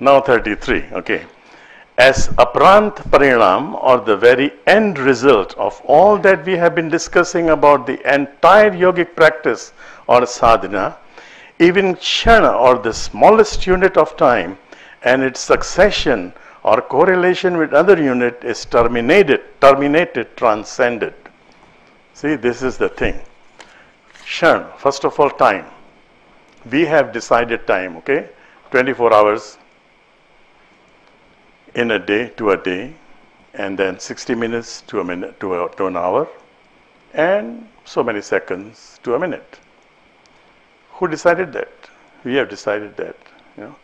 Now 33, okay. As aprant parinam, or the very end result of all that we have been discussing about the entire yogic practice or sadhana, even kshana, or the smallest unit of time, and its succession or correlation with other unit is terminated, transcended. See, this is the thing. Kshana, first of all, time. We have decided time, okay? 24 hours in a day, and then 60 minutes to a minute to an hour, and so many seconds to a minute. Who decided that? We have decided that. You know.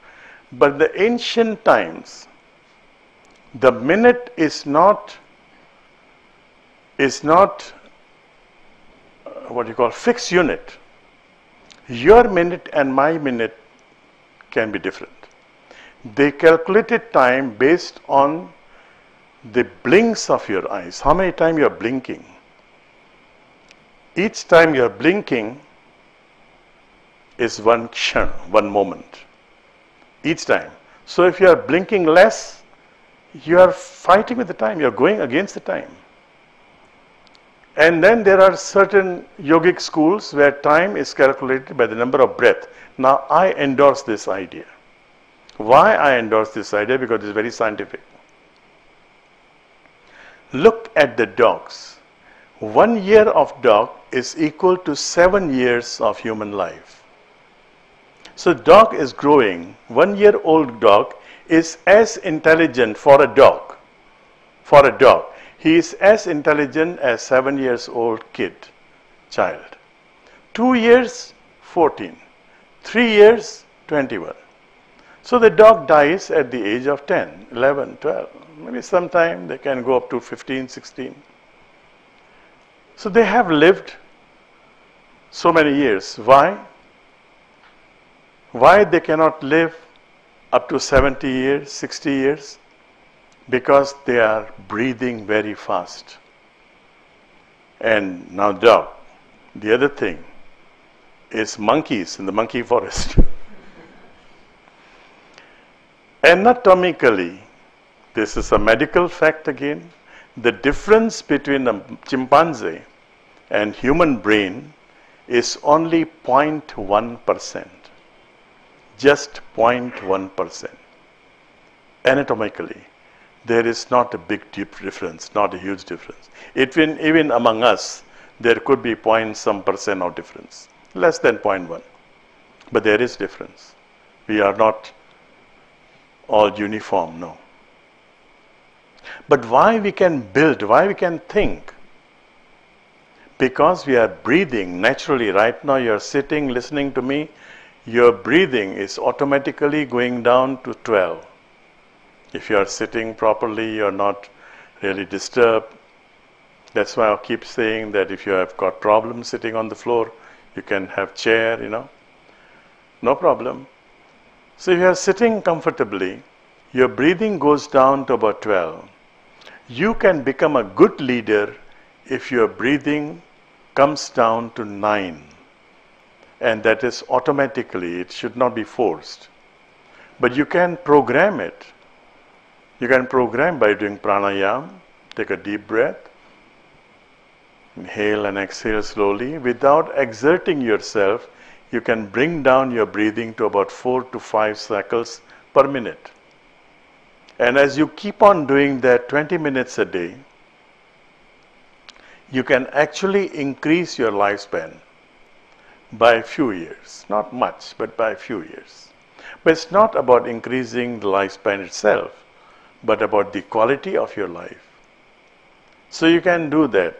But the ancient times, the minute is not what you call fixed unit. Your minute and my minute can be different. They calculated time based on the blinks of your eyes. How many times you are blinking? Each time you are blinking is one kshana, one moment. Each time. So if you are blinking less, you are fighting with the time. You are going against the time. And then there are certain yogic schools where time is calculated by the number of breath. Now I endorse this idea. Why I endorse this idea? Because it's very scientific. Look at the dogs. 1 year of dog is equal to 7 years of human life. So dog is growing. 1 year old dog is as intelligent for a dog. For a dog. He is as intelligent as 7 years old child. 2 years, 14. 3 years, 21. So the dog dies at the age of 10, 11, 12. Maybe sometime they can go up to 15, 16. So they have lived so many years. Why? Why they cannot live up to 70 years, 60 years? Because they are breathing very fast. And now dog. The other thing is monkeys in the monkey forest. Anatomically, this is a medical fact again, the difference between a chimpanzee and human brain is only 0.1%. Just 0.1%. Anatomically, there is not a big difference, not a huge difference. Even among us, there could be some percent of difference, less than 0.1. But there is difference. We are not all uniform, no. But why we can build, why we can think? Because we are breathing naturally. Right now you are sitting, listening to me. Your breathing is automatically going down to 12. If you are sitting properly, you are not really disturbed. That's why I keep saying that if you have got problems sitting on the floor, you can have chair, no problem. So if you are sitting comfortably, your breathing goes down to about 12. You can become a good leader if your breathing comes down to 9. And that is automatically, it should not be forced. But you can program it. You can program by doing pranayama, take a deep breath, inhale and exhale slowly. Without exerting yourself, you can bring down your breathing to about 4 to 5 cycles per minute. And as you keep on doing that 20 minutes a day, you can actually increase your lifespan by a few years. Not much, but by a few years. But it's not about increasing the lifespan itself, but about the quality of your life. So you can do that.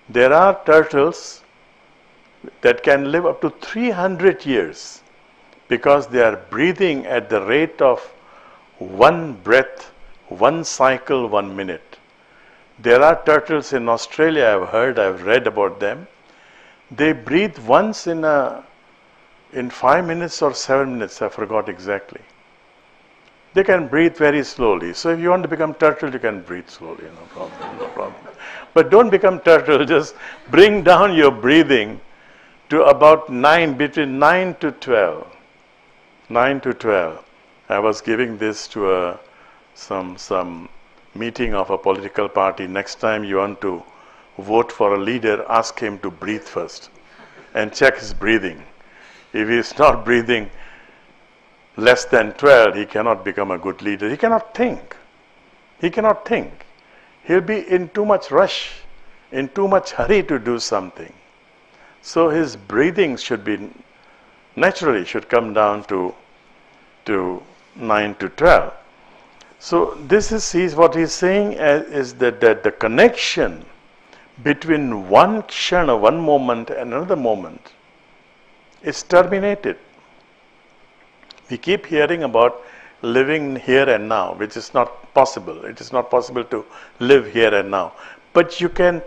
There are turtles that can live up to 300 years because they are breathing at the rate of 1 breath, 1 cycle, 1 minute. There are turtles in Australia, I've read about them. They breathe once in 5 minutes or 7 minutes, I forgot exactly. They can breathe very slowly. So if you want to become turtle, you can breathe slowly, no problem. But don't become turtle, just bring down your breathing to about 9, between 9 to 12. 9 to 12. I was giving this to some meeting of a political party. Next time you want to vote for a leader, ask him to breathe first and check his breathing. If he is not breathing less than 12, he cannot become a good leader. He cannot think. He cannot think. He'll be in too much rush, in too much hurry to do something. So his breathing should be, naturally should come down to 9 to 12. So this is what he's saying is that the connection between one kshana, one moment and another moment is terminated. We keep hearing about living here and now, which is not possible. It is not possible to live here and now. But you can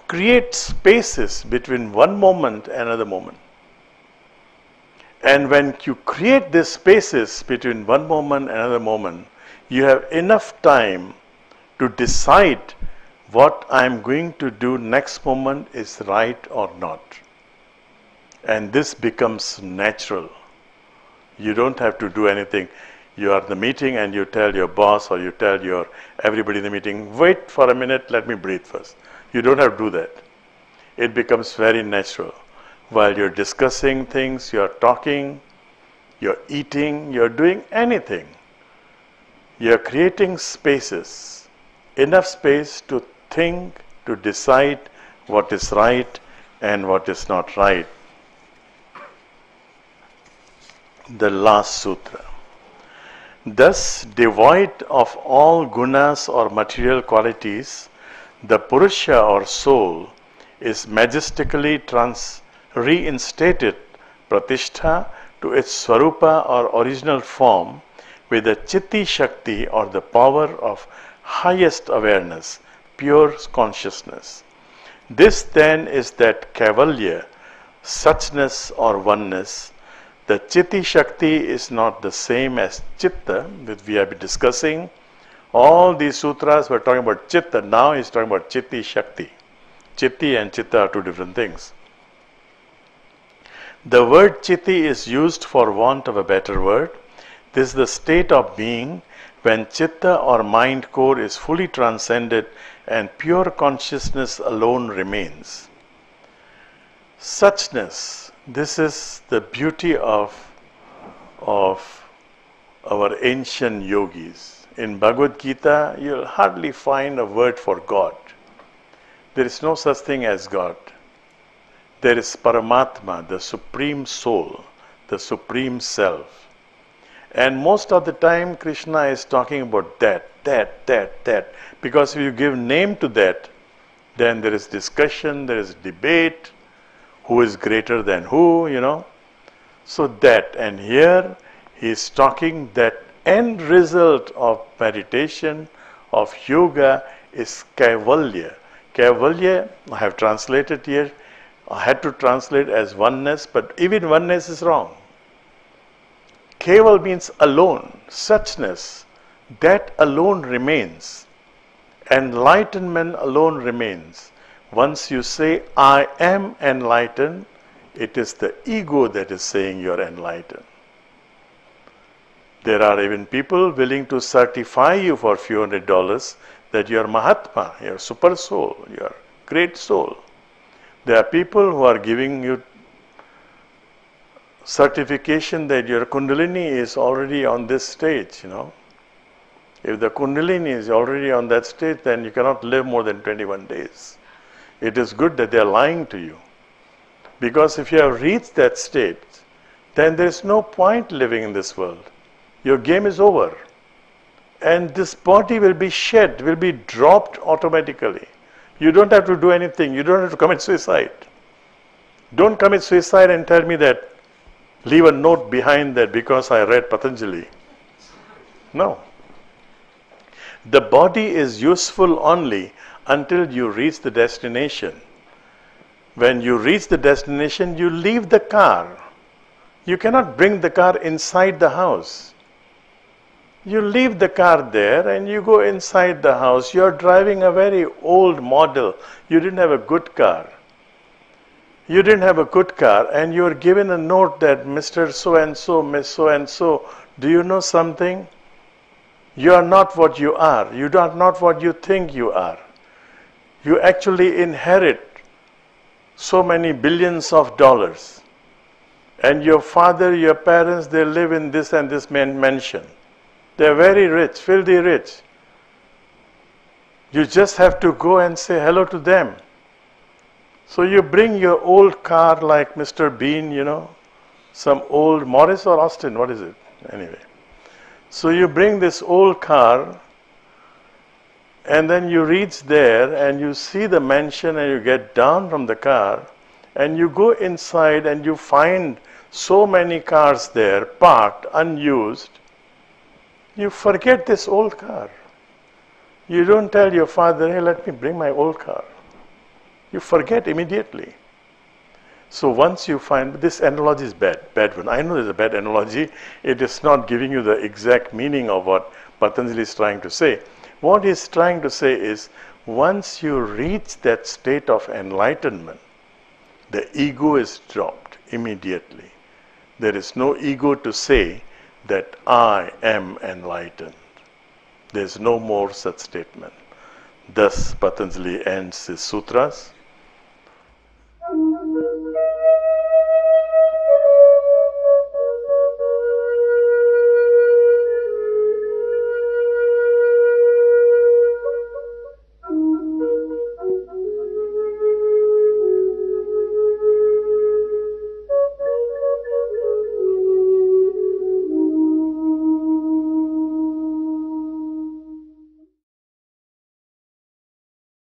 create spaces between one moment and another moment. And when you create these spaces between one moment and another moment, you have enough time to decide what I'm going to do next moment is right or not. And this becomes natural. You don't have to do anything. You are in the meeting and you tell your boss or you tell everybody in the meeting, wait for a minute, let me breathe first. You don't have to do that. It becomes very natural. While you're discussing things, you're talking, you're eating, you're doing anything. You're creating spaces, enough space to think, to decide what is right and what is not right. The last sutra. Thus, devoid of all gunas or material qualities, the Purusha or soul is majestically reinstated, pratishtha, to its swarupa or original form with the chitti shakti or the power of highest awareness, pure consciousness. This then is that kaivalya, suchness or oneness. The chitti shakti is not the same as chitta, which we have been discussing. All these sutras were talking about chitta, now he's talking about chitti shakti. Chitti and chitta are two different things. The word chitti is used for want of a better word. This is the state of being when chitta or mind core is fully transcended and pure consciousness alone remains. Suchness, this is the beauty of our ancient yogis. In Bhagavad Gita, you'll hardly find a word for God. There is no such thing as God. There is Paramatma, the supreme soul, the supreme self. And most of the time Krishna is talking about that. Because if you give name to that, then there is discussion, there is debate, who is greater than who, So that, and here he is talking that end result of meditation, of yoga is kaivalya. Kaivalya, I have translated here, I had to translate as oneness, but even oneness is wrong. Keval means alone, suchness, that alone remains. Enlightenment alone remains. Once you say, I am enlightened, it is the ego that is saying you're enlightened. There are even people willing to certify you for a few $100 that you are Mahatma, you are super soul, you are great soul. There are people who are giving you certification that your Kundalini is already on this stage, If the Kundalini is already on that stage, then you cannot live more than 21 days. It is good that they are lying to you. Because if you have reached that state, then there is no point living in this world. Your game is over. And this body will be shed, will be dropped automatically. You don't have to do anything. You don't have to commit suicide. Don't commit suicide and tell me that, leave a note behind that because I read Patanjali. No. The body is useful only until you reach the destination. When you reach the destination, you leave the car. You cannot bring the car inside the house. You leave the car there and you go inside the house. You are driving a very old model. You didn't have a good car. And you are given a note that Mr. So-and-so, Miss So-and-so Do you know something? You are not what you are. You are not what you think you are. You actually inherit so many billions of dollars. And your father, your parents, they live in this and this mansion. They're very rich, filthy rich. You just have to go and say hello to them. So you bring your old car like Mr. Bean, you know, some old Morris or Austin, what is it? Anyway. So you bring this old car and then you reach there and you see the mansion and you get down from the car and you go inside and you find so many cars there parked, unused. You forget this old car. You don't tell your father, hey, let me bring my old car. You forget immediately. So once you find, this analogy is bad one. I know it's a bad analogy. It is not giving you the exact meaning of what Patanjali is trying to say. What he's trying to say is, once you reach that state of enlightenment, the ego is dropped immediately. There is no ego to say that I am enlightened. There is no more such statement. Thus Patanjali ends his sutras.